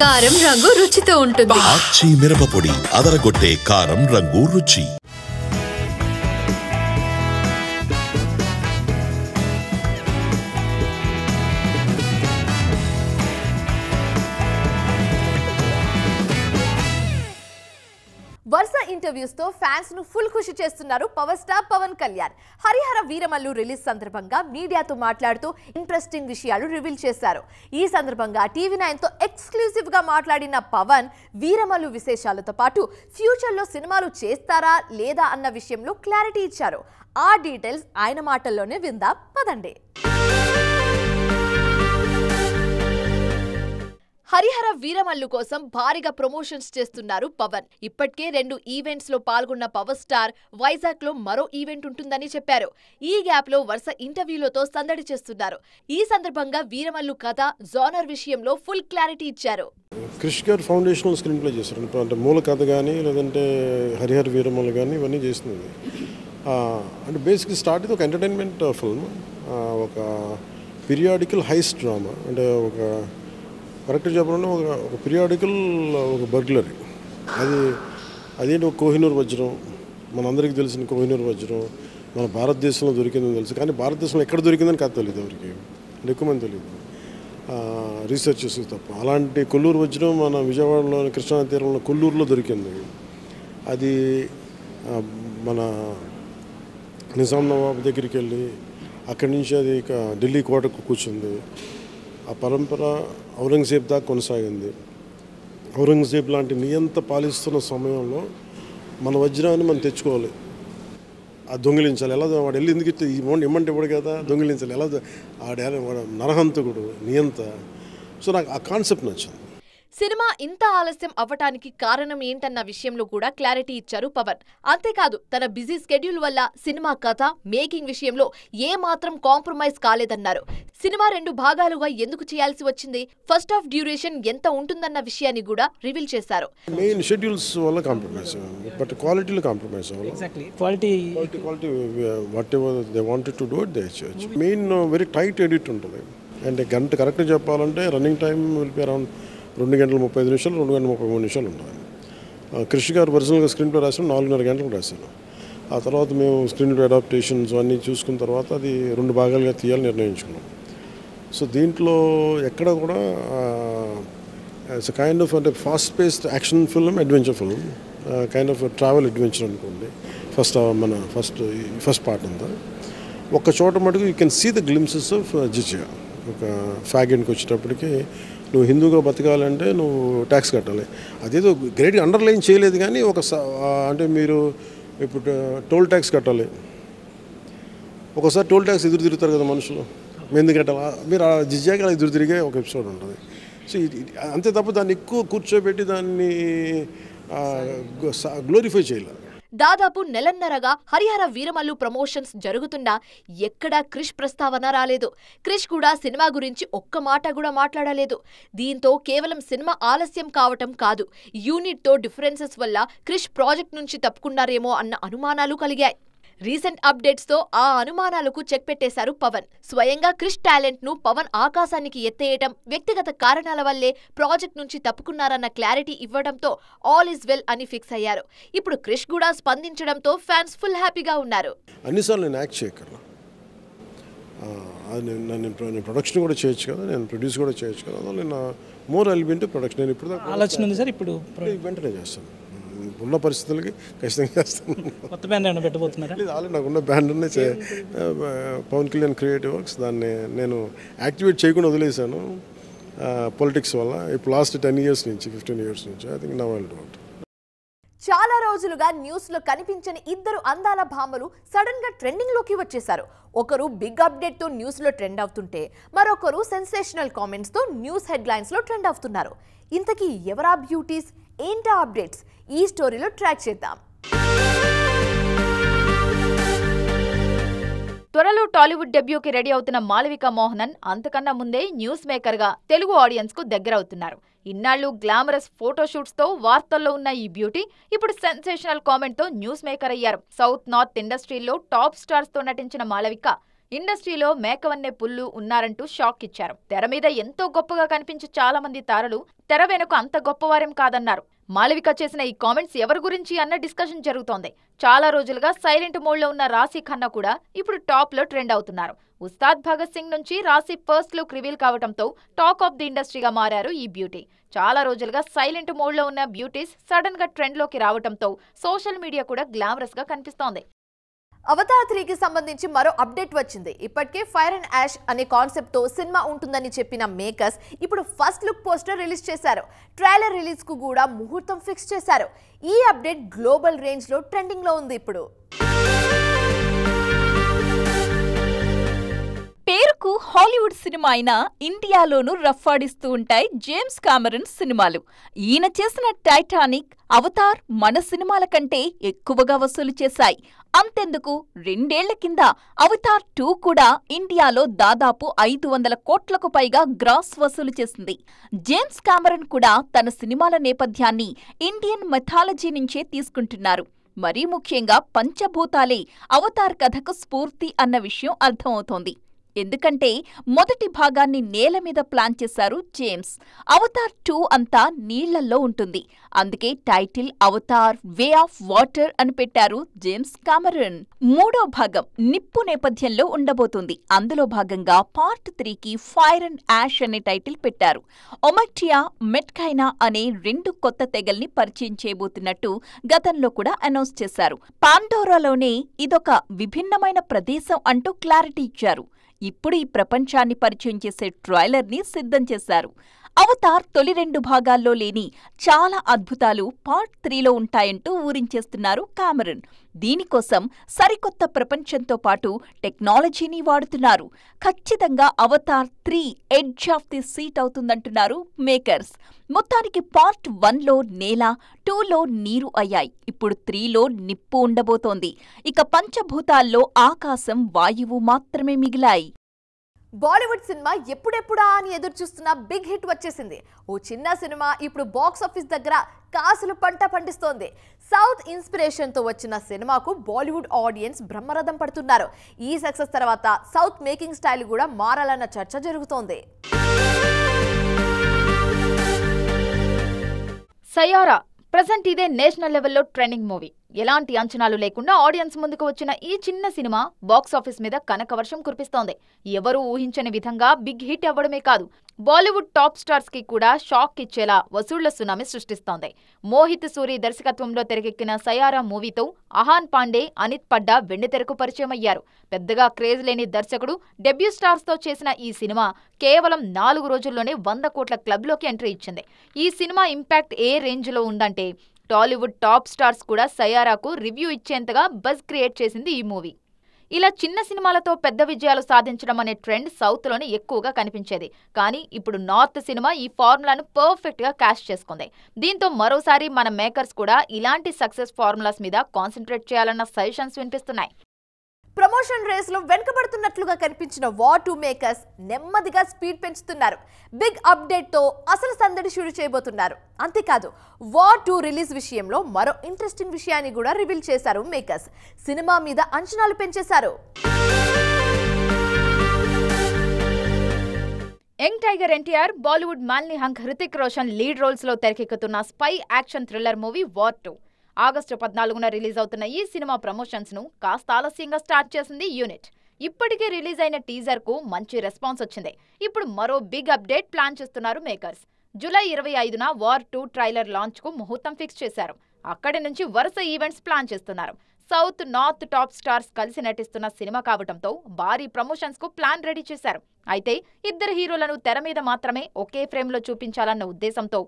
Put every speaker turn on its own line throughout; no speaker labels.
కారం రంగు రుచితో ఉంటుంది.
ఆచి మిరపపొడి అదరగొట్టే కారం రంగు రుచి.
వరుస ఇంటర్వ్యూస్ తో ఫ్యాన్స్ ను ఫుల్ ఖుషి చేస్తున్నారు power star Pawan Kalyan. Harihara Veeramallu release సందర్భంగా మీడియాతో మాట్లాడుతూ ఇంట్రెస్టింగ్ విషయాలు రివీల్ చేశారు. ఈ సందర్భంగా TV9 తో ఎక్స్క్లూజివ్ గా మాట్లాడిన పవన్ వీరమల్లు విశేషాలతో పాటు ఫ్యూచర్ లో సినిమాలు చేస్తారా లేదా అన్న విషయంలో క్లారిటీ ఇచ్చారు. ఆ డీటెయిల్స్ ఆయన మాటల్లోనే విందాం పదండి. హరిహర వీరమల్లు కోసం భారీగా ప్రమోషన్స్ చేస్తున్నారు పవన్. ఇప్పటికే 2 ఈవెంట్స్ లో పాల్గొన్న పవర్ స్టార్ వైజాగ్ లో మరో ఈవెంట్ ఉంటుందని చెప్పారు. ఈ గ్యాప్ లో వరుస ఇంటర్వ్యూలతో సందడి చేస్తున్నారు. ఈ సందర్భంగా వీరమల్లు కథ జోనర్ విషయంలో ఫుల్ క్లారిటీ ఇచ్చారు.
క్రిష్ గారు ఫౌండేషనల్ స్క్రీన్ ప్లే చేశారు. అంటే మూల కథ కానీ లేదంటే హరిహర వీరమల్లు కానీ ఇవన్నీ చేస్తుంది. అంటే బేసిక్గా స్టార్ట్ ఇది ఒక ఎంటర్టైన్మెంట్ ఫిల్మ్, ఒక పీరియాడికల్ హైస్ట్ డ్రామా. అంటే ఒక కరెక్ట్గా చెప్పాలంటే ఒక పీరియాడికల్ ఒక బర్గ్లరీ. అదేంటి ఒక కోహినూర్ వజ్రం, మనందరికీ తెలిసిన కోహినూర్ వజ్రం మన భారతదేశంలో దొరికిందని తెలుసు, కానీ భారతదేశంలో ఎక్కడ దొరికిందని కాదు తెలియదు ఎవరికి, ఎక్కువ మంది తెలియదు రీసెర్చ్ చేసి తప్ప. అలాంటి కొల్లూరు వజ్రం మన విజయవాడలోని కృష్ణా తీరంలో కొల్లూరులో దొరికింది. అది మన నిజాం నవాబ్ దగ్గరికి వెళ్ళి అక్కడి నుంచి అది ఢిల్లీ కోటకు కూర్చుంది. ఆ పరంపర ఔరంగజేబ్ దాకా కొనసాగింది. ఔరంగజేబ్ లాంటి నియంత పాలిస్తున్న సమయంలో మన వజ్రాన్ని మనం తెచ్చుకోవాలి, ఆ దొంగిలించాలి. ఎలా వాడు వెళ్ళి ఎందుకు ఇమ్మంటే ఇవ్వడు కదా, దొంగిలించాలి. ఎలా వాడు నరహంతకుడు నియంత. సో నాకు ఆ కాన్సెప్ట్ నచ్చింది.
సినిమా ఇంత ఆలస్యం అవ్వటానికి కారణం ఏంటన్న విషయంలో కూడా క్లారిటీ ఇచ్చారు పవన్. అంతేకాదు తన బిజీ స్కెడ్యూల్ వల్ల సినిమా కథ మేకింగ్ విషయంలో ఏ మాత్రం కాంప్రమైజ్ కాలేదన్నారు. సినిమా 2 భాగాలుగా ఎందుకు చేయాల్సి వచ్చింది, ఫస్ట్ హాఫ్ డ్యూరేషన్ ఎంత ఉంటుందన్న విషయాన్ని కూడా రివీల్ చేశారు.
మెయిన్ షెడ్యూల్స్ వల్ల కాంప్రమైజ్, బట్ క్వాలిటీలో కాంప్రమైజ్ అవ్వాలి. Quality what ever they wanted to do it they చేయొచ్చు. మెయిన్ వెరీ టైట్ ఎడిట్ ఉంటుంది. అంటే గంట కరెక్ట్గా చెప్పాలంటే running time will be around 2 గంటల 35 నిమిషాలు, 2 గంటల 33 నిమిషాలు ఉంటుంది. క్రిష్ గారు ఒరిజినల్గా స్క్రీన్ ప్లే రాశాను, 4.5 గంటలు రాశాను. ఆ తర్వాత మేము స్క్రీన్ ప్లే అడాప్టేషన్స్ అన్నీ చూసుకున్న తర్వాత అది 2 భాగాలుగా తీయాలని నిర్ణయించుకున్నాం. సో దీంట్లో ఎక్కడ కూడా ఇట్స్ కైండ్ ఆఫ్ అంటే fast paced action film, adventure film, kind of travel adventure అనుకోండి. ఫస్ట్ పార్ట్ అంతా ఒక్క చోట మటుకు you can see the glimpses of జిజియా. ఒక ఫ్యాగెంట్కి వచ్చేటప్పటికి నువ్వు హిందూగా బతకాలంటే నువ్వు ట్యాక్స్ కట్టాలి. అదేదో గ్రేట్గా అండర్లైన్ చేయలేదు, కానీ అంటే మీరు ఇప్పుడు టోల్ ట్యాక్స్ కట్టాలి. ఒకసారి టోల్ ట్యాక్స్ ఎదురు తిరుగుతారు కదా మనుషులు, ఎందుకు కట్టాలి, మీరు ఆ జిజ్జాగా ఎదురు తిరిగే ఒక ఎపిసోడ్ ఉంటుంది. సో అంతే తప్ప దాన్ని ఎక్కువ కూర్చోబెట్టి దాన్ని గ్లోరిఫై చేయలేదు.
దాదాపు నెలన్నరగా హరిహర వీరమల్లు ప్రమోషన్స్ జరుగుతున్నా ఎక్కడా క్రిష్ ప్రస్తావన రాలేదు. క్రిష్ కూడా సినిమా గురించి ఒక్క మాట కూడా మాట్లాడలేదు. దీంతో కేవలం సినిమా ఆలస్యం కావటం కాదు, యూనిట్ తో డిఫరెన్సెస్ వల్ల క్రిష్ ప్రాజెక్ట్ నుంచి తప్పుకున్నారేమో అన్న అనుమానాలు కలిగాయి. రీసెంట్ అప్డేట్స్ తో ఆ అనుమానాలకు చెక్ పెట్టేశారు పవన్. స్వయంగా క్రిష్ టాలెంట్ ను పవన్ ఆకాశానికి ఎత్తేయటం, వ్యక్తిగత కారణాల వల్లే ప్రాజెక్ట్ నుంచి తప్పుకున్నారన్న క్లారిటీ ఇవ్వడంతో ఆల్ ఇస్ వెల్ అని ఫిక్స్ అయ్యారు. ఇప్పుడు క్రిష్ కూడా స్పందించడంతో ఫ్యాన్స్ ఫుల్ హ్యాపీగా ఉన్నారు.
అన్నిసార్లు నేను యాక్ట్ చేయగలను, నేను ప్రొడక్షన్ కూడా చేయొచ్చు కదా, నేను ప్రొడ్యూస్ కూడా చేయొచ్చు కదా, నేను మోర్ ఎలిమెంట్ ప్రొడక్షన్. నేను ఇప్పుడు
ఆలోచన ఉంది సార్, ఇప్పుడు
వెంటనే చేస్తాను. ఉన్న పరిస్థితులకి ఖచ్చితంగా చేస్తాను.
కొత్త బ్యాండ్ ఏమైనా పెట్టబోతున్నారా?
లేదు, ఆల్రెడీ నాకున్న బ్యాండ్ ఉన్నాయి, పవన్ కళ్యాణ్ క్రియేటివ్ వర్క్స్. దాన్ని నేను యాక్టివేట్ చేయకుండా వదిలేశాను పొలిటిక్స్ వల్ల. ఇప్పుడు లాస్ట్ 10 years నుంచి 15 years నుంచి I think now I will do it.
చాలా రోజులుగా న్యూస్ లో కనిపించని 2 అందాల భామలు సడన్ గా ట్రెండింగ్ లోకి వచ్చేశారు. ఒకరు బిగ్ అప్డేట్ తో న్యూస్ లో ట్రెండ్ అవుతుంటే, మరొకరు సెన్సేషనల్ కామెంట్స్ తో న్యూస్ హెడ్లైన్స్ లో ట్రెండ్ అవుతున్నారు. ఇంతకీ ఎవరా బ్యూటీస్, ఏంటా అప్డేట్స్, ఈ స్టోరీలో ట్రాక్ చేద్దాం. త్వరలో టాలీవుడ్ డెబ్యూకి రెడీ అవుతున్న మాళవిక మోహనన్ అంతకన్నా ముందే న్యూస్ మేకర్ గా తెలుగు ఆడియన్స్ కు దగ్గరవుతున్నారు. ఇన్నాళ్లు గ్లామరస్ ఫోటోషూట్స్ తో వార్తల్లో ఉన్న ఈ బ్యూటీ ఇప్పుడు సెన్సేషనల్ కామెంట్ తో న్యూస్ మేకర్ అయ్యారు. సౌత్ నార్త్ ఇండస్ట్రీలో టాప్ స్టార్స్ తో నటించిన మాళవిక ఇండస్ట్రీలో మేకవన్నే పుల్లు ఉన్నారంటూ షాక్ ఇచ్చారు. తెర మీద ఎంతో గొప్పగా కనిపించే చాలా మంది తారలు తెర వెనుక అంత గొప్పవారేం కాదన్నారు. మాళవిక చేసిన ఈ కామెంట్స్ ఎవరి గురించి అన్న డిస్కషన్ జరుగుతోంది. చాలా రోజులుగా సైలెంట్ మోడ్లో ఉన్న రాశి ఖన్నా కూడా ఇప్పుడు టాప్ లో ట్రెండ్ అవుతున్నారు. ఉస్తాద్ భగత్ సింగ్ నుంచి రాశి ఫస్ట్ లుక్ రివీల్ కావడంతో టాక్ ఆఫ్ ది ఇండస్ట్రీగా మారారు ఈ బ్యూటీ. చాలా రోజులుగా సైలెంట్ మోడ్లో ఉన్న బ్యూటీస్ సడన్ గా ట్రెండ్ లోకి రావడంతో సోషల్ మీడియా కూడా గ్లామరస్ గా కనిపిస్తోంది.
అవతార్ 3కి సంబంధించి మరో అప్డేట్ వచ్చింది. ఇప్పటికే ఫైర్ అండ్ యాష్ అనే కాన్సెప్ట్ తో సినిమా ఉంటుందని చెప్పిన మేకర్స్ ఇప్పుడు ఫస్ట్ లుక్ పోస్టర్ రిలీజ్ చేశారు. ట్రైలర్ రిలీజ్ కు కూడా ముహూర్తం ఫిక్స్ చేశారు. ఈ అప్డేట్ గ్లోబల్ రేంజ్ లో ట్రెండింగ్ లో ఉంది. ఇప్పుడు
పేరుకు హాలీవుడ్ సినిమా అయినా ఇండియాలోనూ రఫ్ఫాడిస్తూ ఉంటాయి జేమ్స్ కామెరన్ సినిమాలు. ఈయన చేసిన టైటానిక్, అవతార్ మన సినిమాల కంటే ఎక్కువగా వసూలు చేశాయి. అంతెందుకు 2 ఏళ్ల కింద అవతార్ 2 కూడా ఇండియాలో దాదాపు 500 కోట్లకు పైగా గ్రాస్ వసూలు చేసింది. జేమ్స్ కామెరన్ కూడా తన సినిమాల నేపథ్యాన్ని ఇండియన్ మెథాలజీ నుంచే తీసుకుంటున్నారు. మరీ ముఖ్యంగా పంచభూతాలే అవతార్ కథకు స్ఫూర్తి అన్న విషయం అర్థమవుతోంది. ఎందుకంటే మొదటి భాగాన్ని నేల మీద ప్లాన్ చేశారు జేమ్స్. అవతార్ 2 అంతా నీళ్లల్లో ఉంటుంది. అందుకే title Avatar way of water అని పెట్టారు జేమ్స్ కామెరన్. 3వ భాగం నిప్పు నేపథ్యంలో ఉండబోతుంది. అందులో భాగంగా పార్ట్ 3కి ఫైర్ అండ్ యాష్ అనే టైటిల్ పెట్టారు. ఒమక్టియా, మెట్కైనా అనే 2 కొత్త తెగల్ని పరిచయం చేయబోతున్నట్టు గతంలో కూడా అనౌన్స్ చేశారు. పాండోరాలోనే ఇదొక విభిన్నమైన ప్రదేశం అంటూ క్లారిటీ ఇచ్చారు. ఇప్పుడు ఈ ప్రపంచాన్ని పరిచయం చేసే ట్రైలర్ని సిద్ధం చేశారు. అవతార్ తొలి 2 భాగాల్లో లేని చాలా అద్భుతాలు పార్ట్ 3లో ఉంటాయంటూ ఊరించేస్తున్నారు కామెరన్. దీనికోసం సరికొత్త ప్రపంచంతో పాటు టెక్నాలజీని వాడుతున్నారు. ఖచ్చితంగా Avatar 3 edge of the seat అవుతుందంటున్నారు మేకర్స్. మొత్తానికి పార్ట్ 1లో నేల, 2లో నీరు అయ్యాయి. ఇప్పుడు 3లో నిప్పు ఉండబోతోంది. ఇక పంచభూతాల్లో ఆకాశం, వాయువు మాత్రమే మిగిలాయి.
బాలీవుడ్ సినిమా ఎప్పుడెప్పుడా అని ఎదురు చూస్తున్న బిగ్ హిట్ వచ్చేసింది. ఓ చిన్న సినిమా ఇప్పుడు బాక్స్ ఆఫీస్ దగ్గర కాసులు పంట పండిస్తోంది. సౌత్ ఇన్స్పిరేషన్తో వచ్చిన సినిమాకు బాలీవుడ్ ఆడియన్స్ బ్రహ్మరథం పడుతున్నారు. ఈ సక్సెస్ తర్వాత సౌత్ మేకింగ్ స్టైల్ కూడా మారాలన్న చర్చ జరుగుతోంది.
సయారా ప్రెజెంట్ ఇదే నేషనల్ లెవెల్లో ట్రెండింగ్ మూవీ. ఎలాంటి అంచనాలు లేకుండా ఆడియన్స్ ముందుకు వచ్చిన ఈ చిన్న సినిమా బాక్స్ ఆఫీస్ మీద కనకవర్షం కురిపిస్తోంది. ఎవరూ ఊహించని విధంగా బిగ్ హిట్ అవ్వడమే కాదు, బాలీవుడ్ టాప్ స్టార్స్ కి కూడా షాక్ ఇచ్చేలా వసూళ్ల సునామీ సృష్టిస్తోంది. మోహిత్ సూరి దర్శకత్వంలో తెరకెక్కిన సయారా మూవీతో అహాన్ పాండే, అనిత్ పడ్డా వెండితెరకు పరిచయం అయ్యారు. పెద్దగా క్రేజ్ లేని దర్శకుడు డెబ్యూ స్టార్స్ తో చేసిన ఈ సినిమా కేవలం 4 రోజుల్లోనే 100 కోట్ల క్లబ్లోకి ఎంట్రీ ఇచ్చింది. ఈ సినిమా ఇంపాక్ట్ ఏ రేంజ్ లో ఉందంటే టాలీవుడ్ టాప్ స్టార్స్ కూడా సయారాకు రివ్యూ ఇచ్చేంతగా బజ్ క్రియేట్ చేసింది ఈ మూవీ. ఇలా చిన్న సినిమాలతో పెద్ద విజయాలు సాధించడం అనే ట్రెండ్ సౌత్లోనే ఎక్కువగా కనిపించేది. కానీ ఇప్పుడు నార్త్ సినిమా ఈ ఫార్ములాను పర్ఫెక్ట్గా క్యాష్ చేసుకుంది. దీంతో మరోసారి మన మేకర్స్ కూడా ఇలాంటి సక్సెస్ ఫార్ములాస్ మీద కాన్సన్ట్రేట్ చేయాలన్న సజెషన్స్ వినిపిస్తున్నాయి.
ప్రమోషన్ రేస్ లో వెనుకబడుతున్నట్లుగా కనిపించిన వార్ 2 మేకర్స్ నెమ్మదిగా స్పీడ్ పెంచుతున్నారు. బిగ్ అప్డేట్ తో అసలు సందడి షురూ చేయబోతున్నారు. అంతేకాదు వార్ 2 రిలీజ్ విషయంలో మరో ఇంట్రెస్టింగ్ విషయాన్ని కూడా రివీల్ చేశారు మేకర్స్. సినిమా మీద అంచనాలు పెంచేశారు.
యంగ్ టైగర్ ఎన్టీఆర్, బాలీవుడ్ మాలిని hunk, Hrithik Roshan lead roles లో తెరకెక్కుతున్న spy action thriller movie War 2 August 14న రిలీజ్ అవుతున్న ఈ సినిమా ప్రమోషన్స్ ను కాస్త ఆలస్యంగా స్టార్ట్ చేసింది యూనిట్. ఇప్పటికే రిలీజ్ అయిన టీజర్ కు మంచి రెస్పాన్స్ వచ్చింది. ఇప్పుడు మరో బిగ్ అప్డేట్ ప్లాన్ చేస్తున్నారు మేకర్స్. జూలై 25న వార్ 2 ట్రైలర్ లాంచ్ కు ముహూర్తం ఫిక్స్ చేశారు. అక్కడి నుంచి వరుస ఈవెంట్స్ ప్లాన్ చేస్తున్నారు. సౌత్, నార్త్ టాప్ స్టార్స్ కలిసి నటిస్తున్న సినిమా కావడంతో భారీ ప్రమోషన్స్ కు ప్లాన్ రెడీ చేశారు. అయితే ఇద్దరు హీరోలను తెర మీద మాత్రమే ఒకే ఫ్రేమ్ లో చూపించాలన్న ఉద్దేశంతో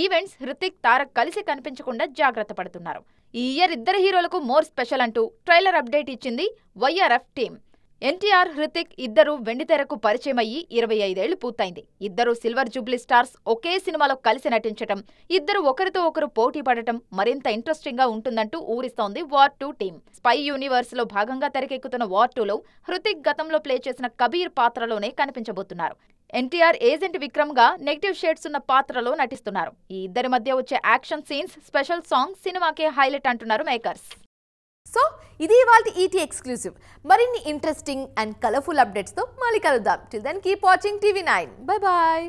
ఈవెంట్స్ హృతిక్, తారక్ కలిసి కనిపించకుండా జాగ్రత్త పడుతున్నారు. ఈ ఇయర్ ఇద్దరు హీరోలకు మోర్ స్పెషల్ అంటూ ట్రైలర్ అప్డేట్ ఇచ్చింది వైఆర్ఎఫ్ టీమ్. ఎన్టీఆర్, హృతిక్ ఇద్దరు వెండితెరకు పరిచయం అయ్యి 25 ఏళ్లు పూర్తయింది. ఇద్దరు సిల్వర్ జూబ్లీ స్టార్స్ ఒకే సినిమాలో కలిసి నటించటం, ఇద్దరు ఒకరితో ఒకరు పోటీ పడటం మరింత ఇంట్రెస్టింగ్ గా ఉంటుందంటూ ఊరిస్తోంది వార్ 2 టీమ్. స్పై యూనివర్స్ లో భాగంగా తెరకెక్కుతున్న వార్ 2లో హృతిక్ గతంలో ప్లే చేసిన కబీర్ పాత్రలోనే కనిపించబోతున్నారు. ఎన్టీఆర్ ఏజెంట్ విక్రమ్ గా నెగటివ్ షేడ్స్ ఉన్న పాత్రలో నటిస్తున్నారు. ఈ ఇద్దరి మధ్య వచ్చే యాక్షన్ సీన్స్, స్పెషల్ సాంగ్ సినిమాకే హైలైట్ అంటున్నారు మేకర్స్.
సో ఇది ఇవాల్టి ఈటీ ఎక్స్క్లూజివ్. మరిన్ని ఇంట్రెస్టింగ్ అండ్ కలర్ఫుల్ అప్డేట్స్తో మళ్ళీ కలుద్దాం. Till then keep watching TV 9. Bye bye.